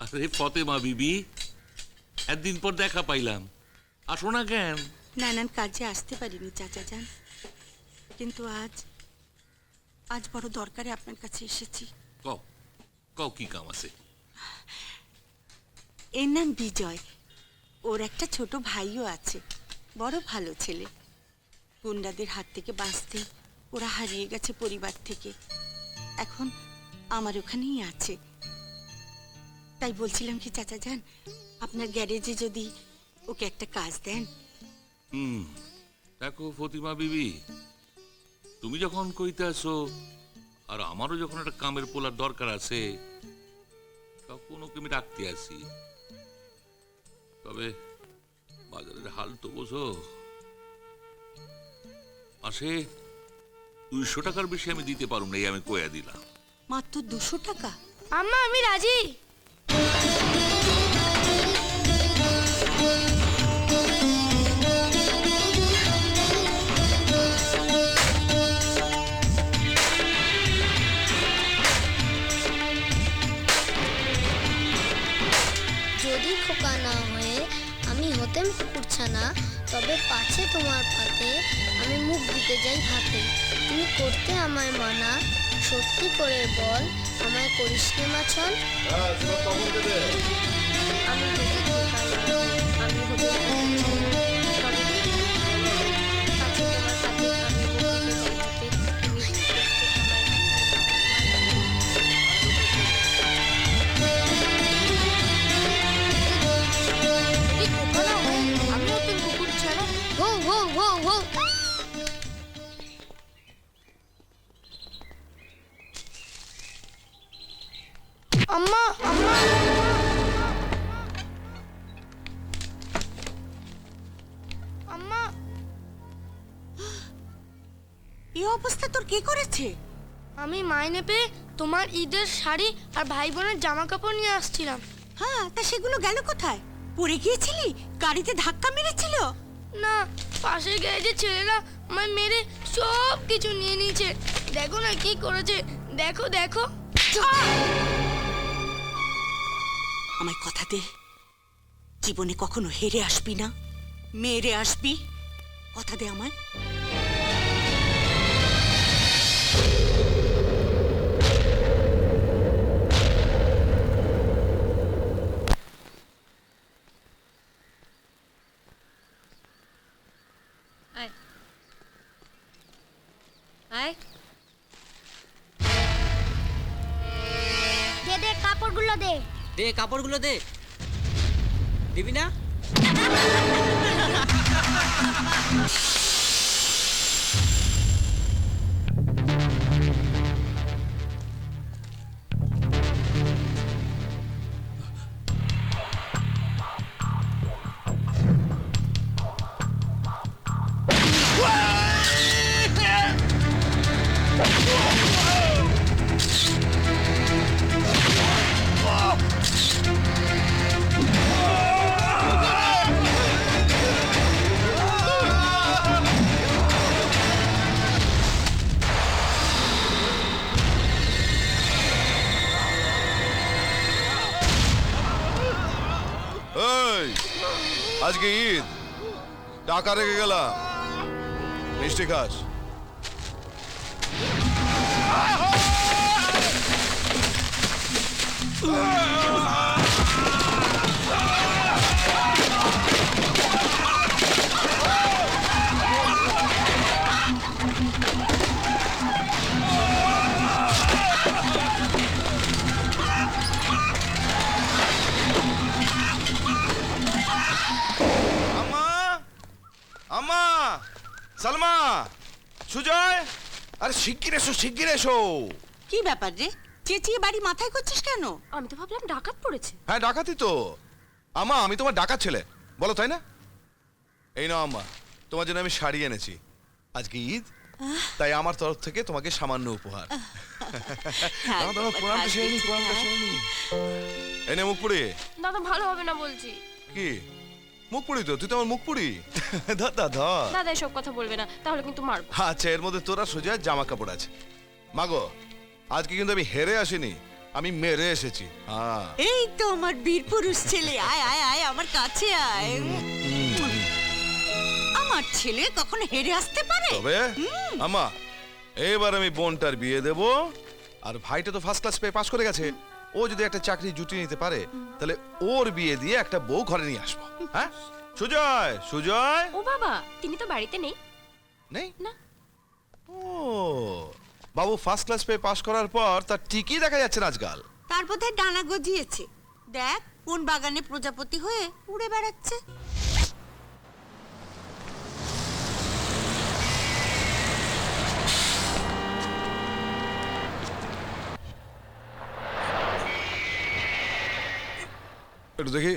আরে ফতেমা বিবি, একদিন পর দেখা পাইলাম, আসো না কেন? নানান কাজে আসতে পারিনি চাচা যান, কিন্তু আজ বড় দরকারে আপনার কাছে এসেছি। কও কও, কি কাম আছে? এর নাম বিজয়। ওর একটা ছোট ভাইও আছে, বড় ভালো ছেলে। গুন্ডাদের হাত থেকে বাঁচতে ওরা হারিয়ে গেছে পরিবার থেকে, এখন আমার ওখানেই আছে। তাই বলছিলাম কি চাচা যান, আপনার গ্যারেজে যদি ওকে একটা কাজ দেন। দেখো ফতিমা বিবি, তুমি যখন কইতে আসো আর আমারও যখন একটা কামের পোলার দরকার আছে, তখন ওকে আমি রাখতে আসি। তবে বাজারের হাল তো বোঝো, মাসে 200 টাকার বেশি আমি দিতে পারুম না, এই আমি কইয়া দিলাম। মাত্র 200 টাকা? আম্মা আমি রাজি। যদি খোকা না হয়ে আমি হতেম কুকুরছানা, তবে পাছে তোমার পাতে আমি মুখ দিতে যাই হাতে। তুমি করতে আমায় মানা, সত্যি করে বল আমায় করিস নে মাছন। আমি যদি খোকা না হই, আমি হতেম কুকুরছানা, তবে পাছে তোমার পাতে আমি মুখ দিতে যাই হাতে। তুমি করতে আমি হতেন কুকুর ছাড়া। হো হো হো হো। আম্মা আম্মা আম্মা, এই অবস্থা তোর কে করেছে? আমি মাইনে পেয়ে তোমার ঈদের শাড়ি আর ভাই বোনের জামা কাপড় নিয়ে আসছিলাম। হ্যাঁ, তা সেগুলো গেল কোথায়? পড়ে গিয়েছিলি? গাড়িতে ধাক্কা মেরেছিল? না, পাশের গ্যারেজের ছেলেরা আমায় মেরে সব কিছু নিয়ে নিয়েছে। দেখো না কি করেছে, দেখো দেখো। আমায় কথা দে, জীবনে কখনো হেরে আসবি না, মেরে আসবি। কথা দে আমায়। দে দে কাপড়গুলো দে। দে কাপড়গুলো দে। দিবি না? আজকে ঈদ, টাকা রেখে গেলাম, মিষ্টি খাস। আম্মা, সালমা, সুজয়, আরে শিগগির এসো, শিগগির এসো। কি ব্যাপার রে, চেঁচিয়ে বাড়ি মাথায় করছিস কেন? আমি তো ভাবলাম ডাকাত পড়েছে। হ্যাঁ ডাকাতি তো। আম্মা আমি তোমার ডাকাত ছেলে, বলো তাই না? এই নাও আম্মা, তোমার জন্য আমি শাড়ি এনেছি। আজকে ঈদ, তাই আমার তরফ থেকে তোমাকে সামান্য উপহার। দাঁড়াও, দাঁড়াও, প্রণামটা সেরে নি, প্রণামটা সেরে নি। এনে মুখ পুড়ি। দাদা ভালো হবে না বলছি। কি মুখ পুড়ি? তো তুই তো আমার মুখ পুড়ি। ধর ধর ধর। দাদা এসব কথা বলবে না, তাহলে কিন্তু মারবো। আচ্ছা, এর মধ্যে তোরা সোজা জামা কাপড় আছে। মাগো, আজকে কিন্তু আমি হেরে আসিনি, আমি মেরে এসেছি। হ্যাঁ এই তো আমার বীর পুরুষ ছেলে, আয় আয় আয় আমার কাছে আয়। আমার ছেলে কখনো হেরে আসতে পারে? তবে আমা, এবার আমি বোনটার বিয়ে দেব। আর ভাইটা তো ফার্স্ট ক্লাস পেয়ে পাস করে গেছে, ও যদি একটা চাকরি জুটিয়ে নিতে পারে তাহলে ওর বিয়ে দিয়ে একটা বউ ঘরে নিয়ে আসবো। হ্যাঁ সুজয়, সুজয় ও বাবা, তিনি তো বাড়িতে নেই। নেই না। ও বাবু ফার্স্ট ক্লাস পেয়ে পাস করার পর তার ঠিকই দেখা যাচ্ছে না আজকাল। তার বোধহয় ডানা গজিয়েছে, দেখ কোন বাগানে প্রজাপতি হয়ে উড়ে বেড়াচ্ছে। একটু দেখি।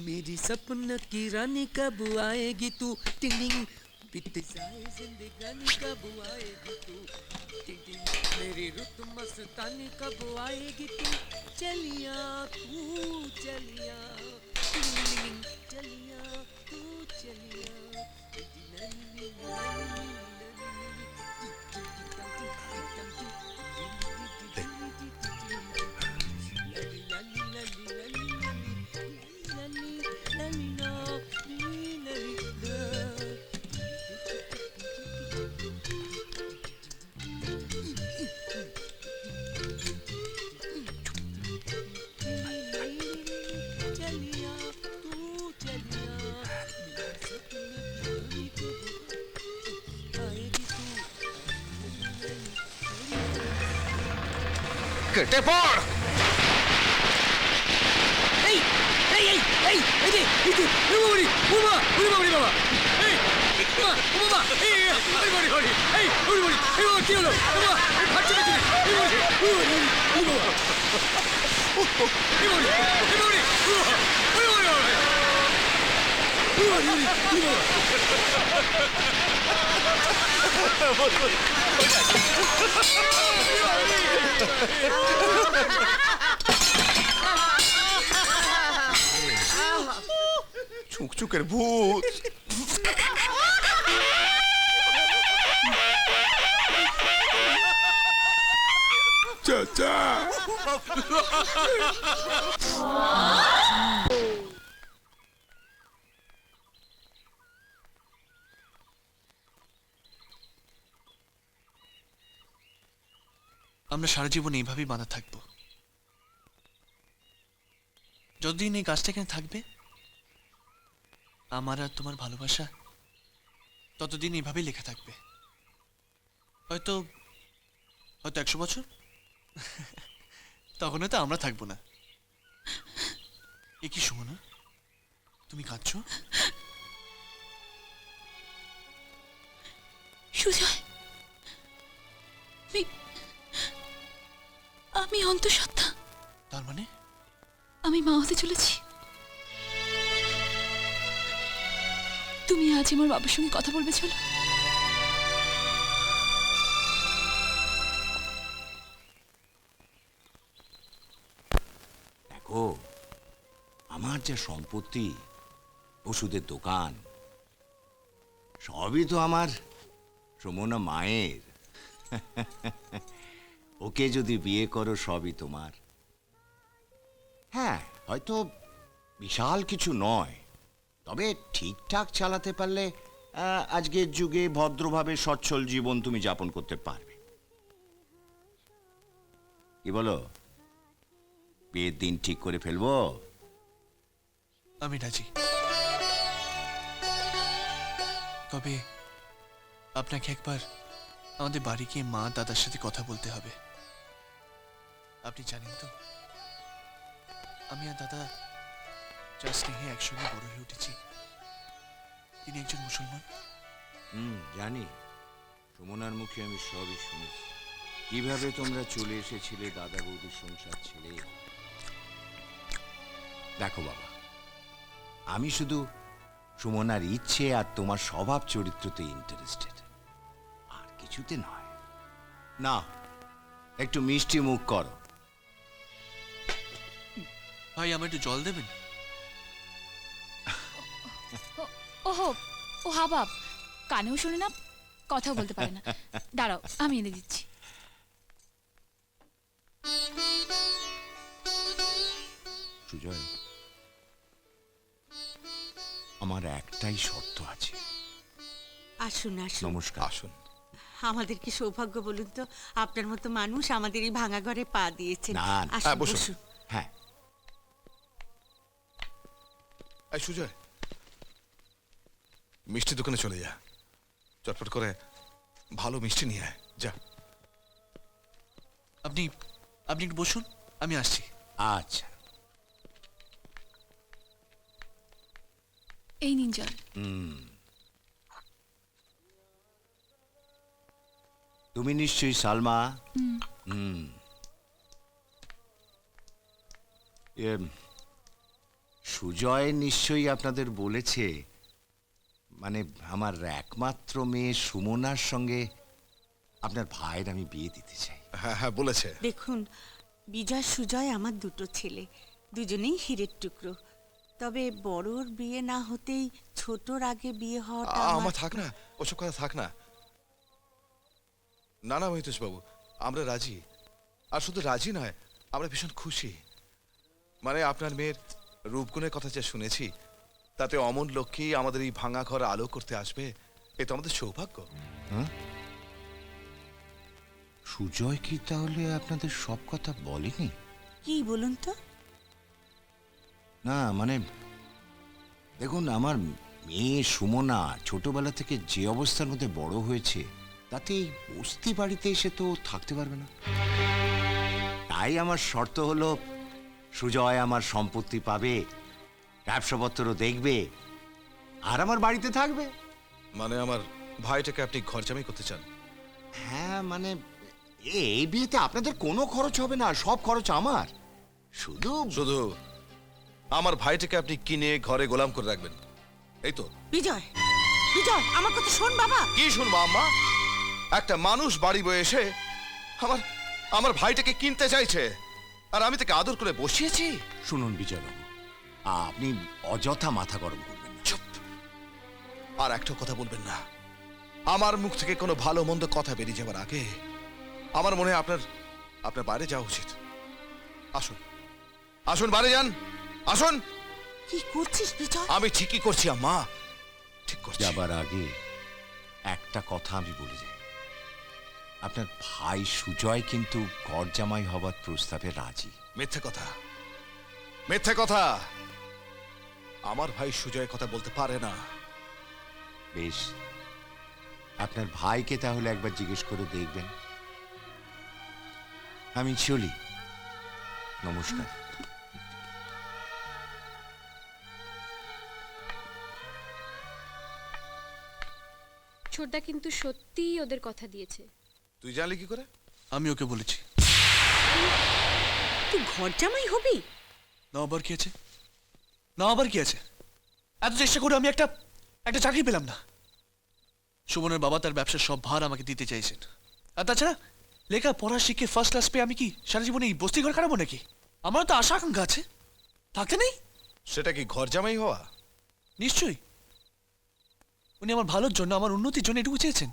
मेरी सपन की रानी कब आएगी तू, टिंग टिंग बीत जाए जिंदगानी कब आएगी तू, टिंग टिंग मेरी रुत मस्तानी कब आएगी तू, चलिया तू चलिया, टिंग टिंग चलिया तू चलिया, কেটে পড়। এই এই এই এই এই যে এই যে ওরে বাবা ওরে বাবা ওরে বাবা এই বাবা এই ওরে বাবা ওরে এই ওরে বাবা এই বাবা কি হলো বাবা ফাটছে পেছনে এই বাবা এই বাবা এই বাবা এই বাবা ছুকছুকের ভূত। চাচা আমরা সারা জীবন এইভাবেই বাঁধা থাকবো। যতদিন এই গাছটা এখানে থাকবে, আমার আর তোমার ভালোবাসা ততদিন এইভাবেই লেখা থাকবে। হয়তো হয়তো 100 বছর, তখন হয়তো আমরা থাকবো না। এ কি সুমনা, তুমি কাঁদছো? সুজয়, আমি অন্তঃসত্ত্বা। তার মানে আমি মা হতে চলেছি। তুমি আজ আমার বাবার সঙ্গে কথা বলবে, চলো। দেখো, আমার যে সম্পত্তি, ওষুধের দোকান, সবই তো আমার সুমনা মায়ের। ওকে যদি বিয়ে করো সবই তোমার। হ্যাঁ, হয়তো বিশাল কিছু নয়, তবে ঠিকঠাক চালাতে পারলে আজকের যুগে ভদ্রভাবে সচ্ছল জীবন তুমি যাপন করতে পারবে। কি বলো, বিয়ের দিন ঠিক করে ফেলবো? আমি রাজি, তবে আপনাকে একবার আমাদের বাড়ি গিয়ে মা দাদার সাথে কথা বলতে হবে। আপনি জানেন তো, আমি আর দাদা যার স্নেহে একসঙ্গে বড় হয়ে উঠেছি, তিনি একজন মুসলমান। জানি, সুমনার মুখে আমি সবই শুনেছি, কিভাবে তোমরা চলে এসেছিলে দাদা বৌদির সংসার ছেড়ে। দেখো বাবা, আমি শুধু সুমনার ইচ্ছে আর তোমার স্বভাব চরিত্রতে ইন্টারেস্টেড, আর কিছুতে নয়। না, একটু মিষ্টি মুখ করো। ভাই, আমার একটু জল দেবেন? ওহো, ও হাবাব, কানেও শুনে না, কথাও বলতে পারে না। দাঁড়াও, আমি এনে দিচ্ছি। সুজয়, আমার একটাই শর্ত আছে। আসুন আসুন নমস্কার। আসুন। আমাদের কি সৌভাগ্য বলুন তো, আপনার মতো মানুষ আমাদের এই ভাঙা ঘরে পা দিয়েছেন। না, না। আসুন, হ্যাঁ, বসুন। বসুন। হ্যাঁ, এই সুজয়, মিষ্টি দোকানে চলে যা, চটপট করে ভালো মিষ্টি নিয়ে আয়, যা। আপনি আপনি একটু বসুন, আমি আসছি। আচ্ছা। এই নিন জল। তুমি নিশ্চয়ই সালমা? সুজয় নিশ্চয়ই আপনাদের বলেছে, মানে আমার একমাত্র মেয়ে সুমনার সঙ্গে আপনার ভাইয়ের আমি বিয়ে দিতে চাই। হ্যাঁ হ্যাঁ, বলেছে। দেখুন, বিজয় সুজয় আমার দুটো ছেলে, দুজনেই হীরের টুকরো। তবে বড়র বিয়ে না হতেই ছোটর আগে বিয়ে হওয়াটা আমার থাক না, ওসব কথা থাক না। না না মহিতোষ বাবু, আমরা রাজি। আর শুধু রাজি নয়, আমরা ভীষণ খুশি। মানে আপনার মেয়ের রূপগুণের কথা যা শুনেছি, তাতে অমন লক্ষ্মী আমাদের এই ভাঙা ঘর আলো করতে আসবে, এ তো আমাদের সৌভাগ্য। সুজয় কি তাহলে আপনাদের সব কথা বলেনি? কি বলুন তো? না মানে, দেখুন, আমার মেয়ে সুমনা ছোটবেলা থেকে যে অবস্থার মধ্যে বড় হয়েছে, তাতে এই বস্তি বাড়িতে এসে তো থাকতে পারবে না। তাই আমার শর্ত হলো, সুজয় আমার সম্পত্তি পাবে, ব্যবসাপত্র দেখবে, আর আমার বাড়িতে থাকবে। মানে আমার ভাইটাকে আপনি ঘর জামাই করতে চান? হ্যাঁ, মানে এই বিয়েতে আপনাদের কোনো খরচ হবে না, সব খরচ আমার। শুধু শুধু আমার ভাইটাকে আপনি কিনে ঘরে গোলাম করে রাখবেন, এই তো? বিজয়, বিজয়, আমার কথা শোন বাবা। কি শুনবো আম্মা? একটা মানুষ বাড়ি বয়ে এসে আমার আমার ভাইটাকে কিনতে চাইছে, আর আমি তাকে আদর করে বসিয়েছি। শুনুন বিজয়বাবু, আপনি অযথা মাথা গরম করবেন না। চুপ! আর একটা কথা বলবেন না। আমার মুখ থেকে কোনো ভালো মন্দ কথা বেরিয়ে যাওয়ার আগে আমার মনে হয় আপনার বাইরে যাওয়া উচিত। আসুন, আসুন, বাইরে যান, আসুন। কি করছিস বিজয়? আমি ঠিকই করছি আম্মা, ঠিক করছি। যাবার আগে একটা কথা আমি বলে যাই, আপনার ভাই সুজয় কিন্তু ঘর জামাই হবার প্রস্তাবে রাজি। মিথ্যে কথা, মিথ্যে কথা। আমার ভাই সুজয় কথা বলতে পারে না। বেশ, আপনার ভাইকে তাহলে একবার জিজ্ঞেস করে দেখবেন। আমি চলি, নমস্কার। ছোটদা কিন্তু সত্যিই ওদের কথা দিয়েছে। তুই জানলি কি করে? আমি ওকে বলেছি। তুই ঘর জামাই হবি? না আবার কি আছে, না আবার কি আছে? এত চেষ্টা করে আমি একটা চাকরি পেলাম না। সুমনের বাবা তার ব্যবসার সব ভার আমাকে দিতে চাইছেন। আর তাছাড়া লেখা পড়া শিখে ফার্স্ট ক্লাস পেয়ে আমি কি সারা জীবনে এই বস্তি ঘর কাটাবো নাকি? আমারও তো আশা আকাঙ্ক্ষা আছে, থাকতে নেই? সেটা কি ঘর জামাই হওয়া? নিশ্চয়ই। উনি আমার ভালোর জন্য, আমার উন্নতির জন্য এটুকু চেয়েছেন,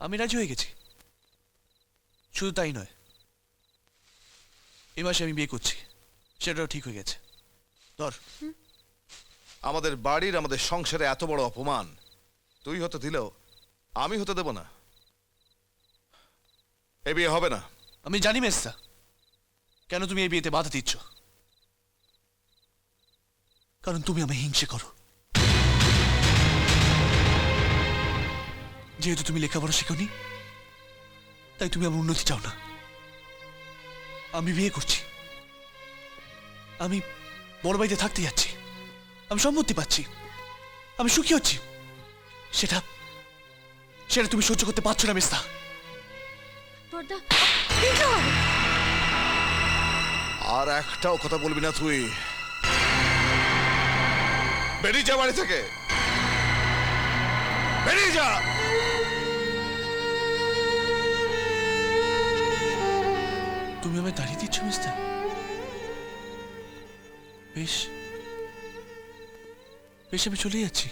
আমি রাজি হয়ে গেছি। শুধু তাই নয়, এ মাসে আমি বিয়ে করছি, সেটাও ঠিক হয়ে গেছে। ধর, আমাদের বাড়ির, আমাদের সংসারে এত বড় অপমান তুই হতে দিলেও আমি হতে দেব না। এ বিয়ে হবে না। আমি জানি মেস্তা কেন তুমি এই বিয়েতে বাধা দিচ্ছ। কারণ তুমি আমায় হিংসে করো। যেহেতু তুমি লেখাপড়া শেখোনি, তাই তুমি আমার উন্নতি চাও না। আমি বিয়ে করছি, আমি বড় বাড়িতে থাকতে যাচ্ছি, আমি সম্মতি পাচ্ছি, আমি সুখী হচ্ছি, সেটা সেটা তুমি সহ্য করতে পারছো না মেস্তা। বড়দা, আর একটাও কথা বলবি না তুই। বেরিয়ে যা বাড়ি থেকে, বেরিয়ে যা। তুমি আমায় তাড়িয়ে দিচ্ছ মেস্তা? বেশ বেশ, আমি চলে যাচ্ছি।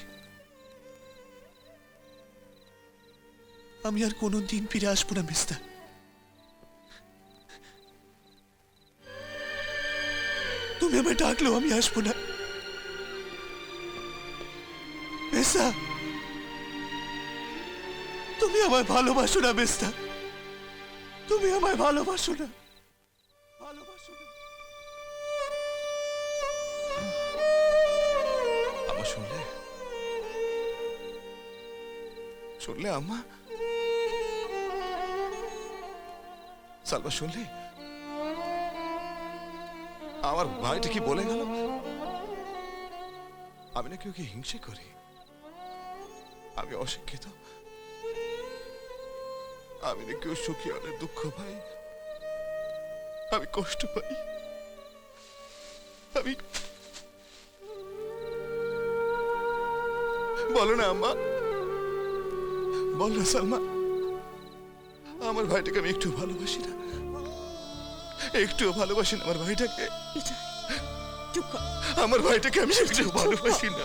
আমি আর কোনো দিন ফিরে আসবো না মেস্তা। তুমি আমায় ডাকলেও আমি আসবো না মেস্তা। তুমি আমায় ভালোবাসো না মেস্তা, তুমি আমায় ভালোবাসো না, ভালোবাসো না। আমার শুনলে শুনলে আম্মা, সালমা শুনলে আমার ভাইটা কি বলে গেল? আমি নাকি ওকে হিংসে করি, আমি অশিক্ষিত, আমি নাকি ও সুখী হলে দুঃখ পাই, আমি কষ্ট পাই। আমি বলো না আম্মা, বল না সালমা, আমার ভাইটাকে আমি একটু ভালোবাসি না, একটুও ভালোবাসি না আমার ভাইটাকে। চুপ কর। আমার ভাইটাকে আমি একটু ভালোবাসি না।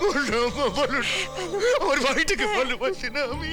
বলো না আম্মা, বলো না, আমার ভাইটাকে ভালোবাসি না আমি।